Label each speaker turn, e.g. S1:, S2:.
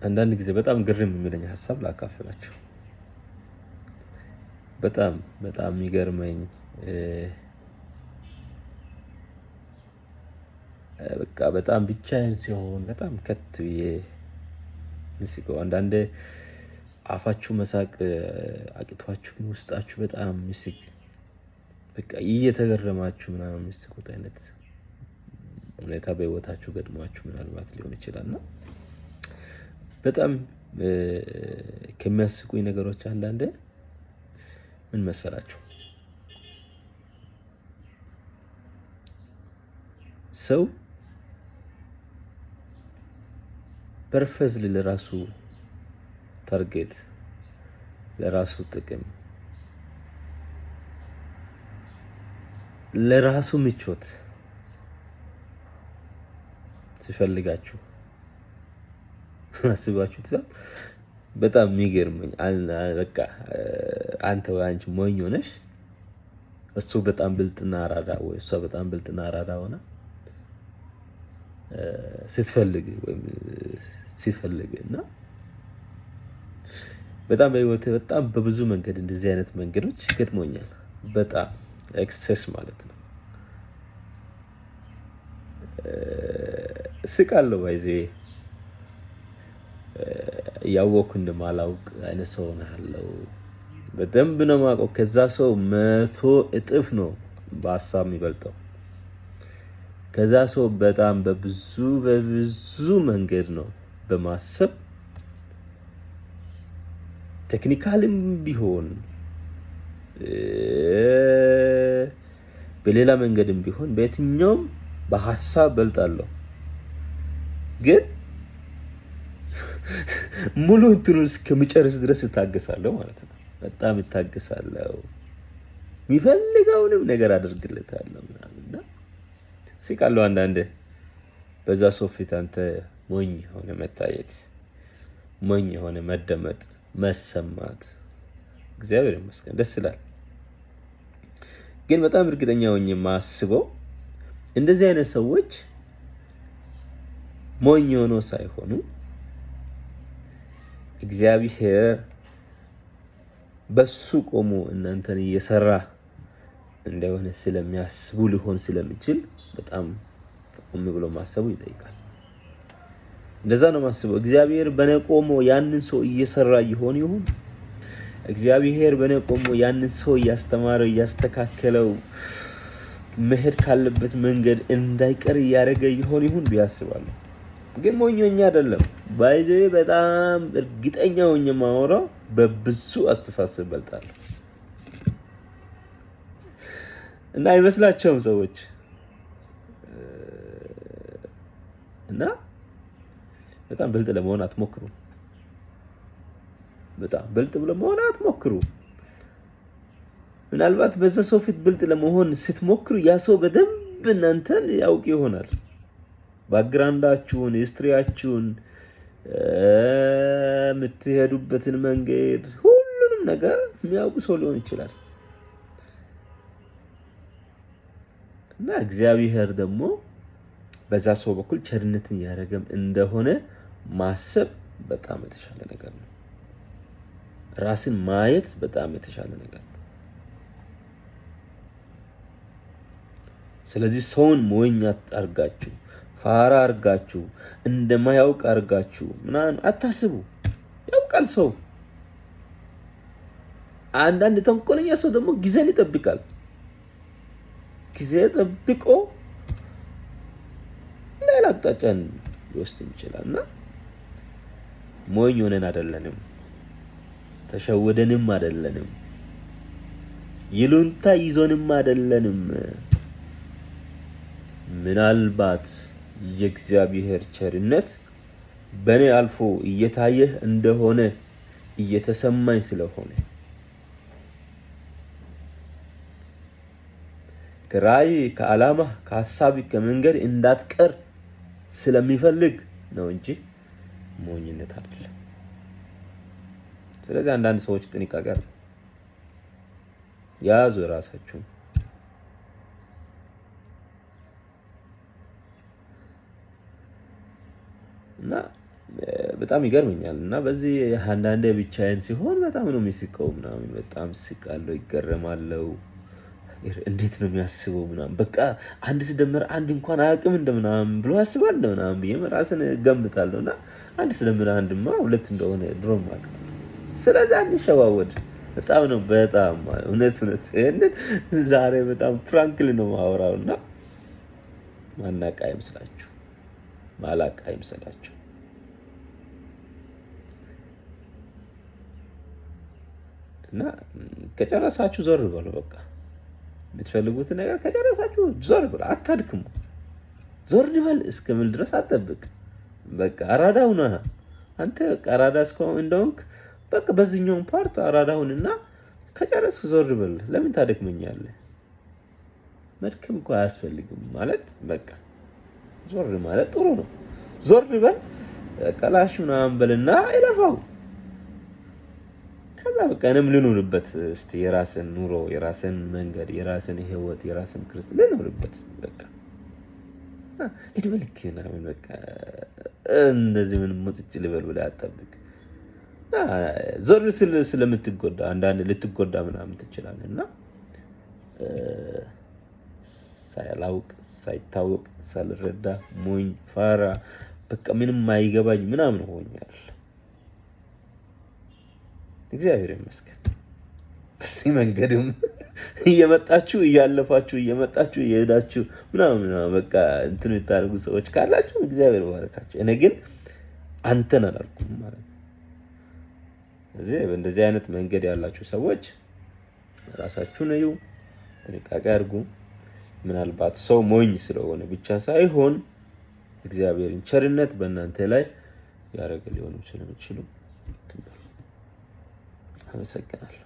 S1: አንዳንድ ጊዜ በጣም ግርም የሚለኝ ሐሳብ ላካፍላችሁ። በጣም የሚገርመኝ በቃ በጣም ብቻዬን ሲሆን በጣም ከት ብዬ ምስቀው አንዳንዴ አፋችሁ መሳቅ አቅቷችሁ ግን ውስጣችሁ በጣም ምስቅ በቃ እየተገረማችሁ ምናምን ምስቁት አይነት ሁኔታ በህይወታችሁ ገጥሟችሁ ምናልባት ሊሆን ይችላልና በጣም ከሚያስቁኝ ነገሮች አንዳንዴ ምን መሰላችሁ? ሰው ፐርፐዝሊ ለራሱ ታርጌት ለራሱ ጥቅም ለራሱ ምቾት ሲፈልጋችሁ አስባችሁታል? በጣም የሚገርመኝ በቃ አንተ ወይ አንቺ ሞኝ ሆነሽ እሱ በጣም ብልጥና አራዳ ወይ እሷ በጣም ብልጥና አራዳ ሆና ስትፈልግ ወይም ሲፈልግና በጣም በህይወቴ በጣም በብዙ መንገድ እንደዚህ አይነት መንገዶች ገጥሞኛል። በጣም ኤክሰስ ማለት ነው። ስቃለሁ ባይዜ ያወኩ እንደማላውቅ አይነት ሰው ሆነሃለሁ። በደንብ ነው የማውቀው። ከዛ ሰው 100 እጥፍ ነው በሀሳብ የሚበልጠው። ከዛ ሰው በጣም በብዙ መንገድ ነው በማሰብ ቴክኒካልም ቢሆን በሌላ መንገድም ቢሆን በየትኛውም በሐሳብ በልጣለሁ። ግን ሙሉ እንትኑን እስከምጨርስ ድረስ እታገሳለሁ ማለት ነው። በጣም እታገሳለሁ። የሚፈልገውንም ነገር አድርግለታለሁ ምናምንና ሲቃለው አንዳንዴ በዛ ሰው ፊት አንተ ሞኝ ሆነ መታየት፣ ሞኝ ሆነ መደመጥ፣ መሰማት እግዚአብሔር ይመስገን ደስ ይላል። ግን በጣም እርግጠኛ ሆኜ የማስበው እንደዚህ አይነት ሰዎች ሞኝ ሆኖ ሳይሆኑ እግዚአብሔር በሱ ቆሞ እናንተን እየሰራ እንደሆነ ስለሚያስቡ ሊሆን ስለሚችል በጣም ቆም ብሎ ማሰቡ ይጠይቃል። እንደዛ ነው ማስበው። እግዚአብሔር በኔ ቆሞ ያንን ሰው እየሰራ ይሆን? እግዚአብሔር በኔ ቆሞ ያንን ሰው እያስተማረው እያስተካከለው መሄድ ካለበት መንገድ እንዳይቀር እያደረገ ይሆን ቢያስባለሁ። ግን ሞኞኛ አይደለም። ባይዘ በጣም እርግጠኛ ሆኜ ማወራው በብዙ አስተሳሰብ በልጣለሁ እና አይመስላቸውም ሰዎች እና በጣም ብልጥ ለመሆን አትሞክሩ። በጣም ብልጥ ለመሆን አትሞክሩ። ምናልባት በዛ ሰው ፊት ብልጥ ለመሆን ስትሞክሩ ያ ሰው በደንብ እናንተን ያውቅ ይሆናል። ባክግራውንዳችሁን፣ ሂስትሪያችሁን፣ የምትሄዱበትን መንገድ ሁሉንም ነገር የሚያውቁ ሰው ሊሆን ይችላል እና እግዚአብሔር ደግሞ በዛ ሰው በኩል ቸርነትን ያደረገም እንደሆነ ማሰብ በጣም የተሻለ ነገር ነው። ራስን ማየት በጣም የተሻለ ነገር ነው። ስለዚህ ሰውን ሞኝ አርጋችሁ ፋራ አርጋችሁ እንደማያውቅ አርጋችሁ ምናምን አታስቡ። ያውቃል ሰው። አንዳንድ ተንኮለኛ ሰው ደግሞ ጊዜን ይጠብቃል። ጊዜ ጠብቆ ሌላ አቅጣጫን ሊወስድ ይችላልና ሞኝ ሆነን አይደለንም፣ ተሸወደንም አይደለንም፣ ይሉንታ ይዞንም አይደለንም። ምናልባት የእግዚአብሔር ቸርነት በኔ አልፎ እየታየህ እንደሆነ እየተሰማኝ ስለሆነ ከራይ ከዓላማ ከሐሳብ ከመንገድ እንዳትቀር ስለሚፈልግ ነው እንጂ ሞኝነት አይደለም። ስለዚህ አንዳንድ ሰዎች ጥንቃቄ አድርጉ። ያዙ ራሳችሁን። እና በጣም ይገርመኛል። እና በዚህ አንዳንዴ ብቻዬን ሲሆን በጣም ነው የሚስቀው ምናምን በጣም ስቃለሁ፣ ይገረማለሁ። እንዴት ነው የሚያስበው ምናምን በቃ አንድ ሲደመር አንድ እንኳን አያውቅም እንደምናምን ብሎ ያስባል እንደምናምን ብዬ ራስን እገምታለሁ። እና አንድ ሲደመር አንድማ ሁለት እንደሆነ ድሮም አውቃለሁ። ስለዚህ አንሸዋወድ። በጣም ነው በጣም እውነት ይሄንን ዛሬ በጣም ፍራንክሊ ነው የማወራው። እና ማናቅ አይምስላችሁ፣ ማላቅ አይምስላችሁ። እና ከጨረሳችሁ ዞር በሉ። በቃ የምትፈልጉትን ነገር ከጨረሳችሁ ዞር በሉ። አታድክሙ። ዞር በል እስከምል ድረስ አትጠብቅ። በቃ አራዳ ሁነህ አንተ በቃ አራዳ እስከሆንክ እንደሆንክ በቃ በዚህኛውን ፓርት አራዳ ሁንና ከጨረስክ ዞር በል። ለምን ታደክመኛለህ? መድከም እኮ አያስፈልግም ማለት በቃ ዞር ማለት ጥሩ ነው። ዞር በል ቀላሽ ምናምን በልና ይለፋው። ከዛ በቃ እኔም ልኖርበት እስቲ የራስን ኑሮ፣ የራስን መንገድ፣ የራስን ህይወት፣ የራስን ክርስት ልኖርበት። በቃ እድሜ ልክ ምናምን በቃ እንደዚህ ምን ሙጥጭ ልበል ብለህ አትጠብቅ። ዞር ስለምትጎዳ አንዳንድ ልትጎዳ ምናምን ትችላለህ። እና ሳላውቅ ሳይታወቅ ሳልረዳ ሞኝ ፋራ በቃ ምንም አይገባኝ ምናምን ሆኛል። እግዚአብሔር ይመስገን። በዚህ መንገድም እየመጣችሁ እያለፋችሁ እየመጣችሁ እየሄዳችሁ ምናምን በቃ እንትን የምታደርጉ ሰዎች ካላችሁ እግዚአብሔር ይባርካችሁ። እኔ ግን አንተን አላልኩም ማለት ነው። ስለዚህ በእንደዚህ አይነት መንገድ ያላችሁ ሰዎች ራሳችሁን እዩ፣ ጥንቃቄ አድርጉ። ምናልባት ሰው ሞኝ ስለሆነ ብቻ ሳይሆን እግዚአብሔርን ቸርነት በእናንተ ላይ ያደረገ ሊሆኑ ስለሚችሉ አመሰግናለሁ።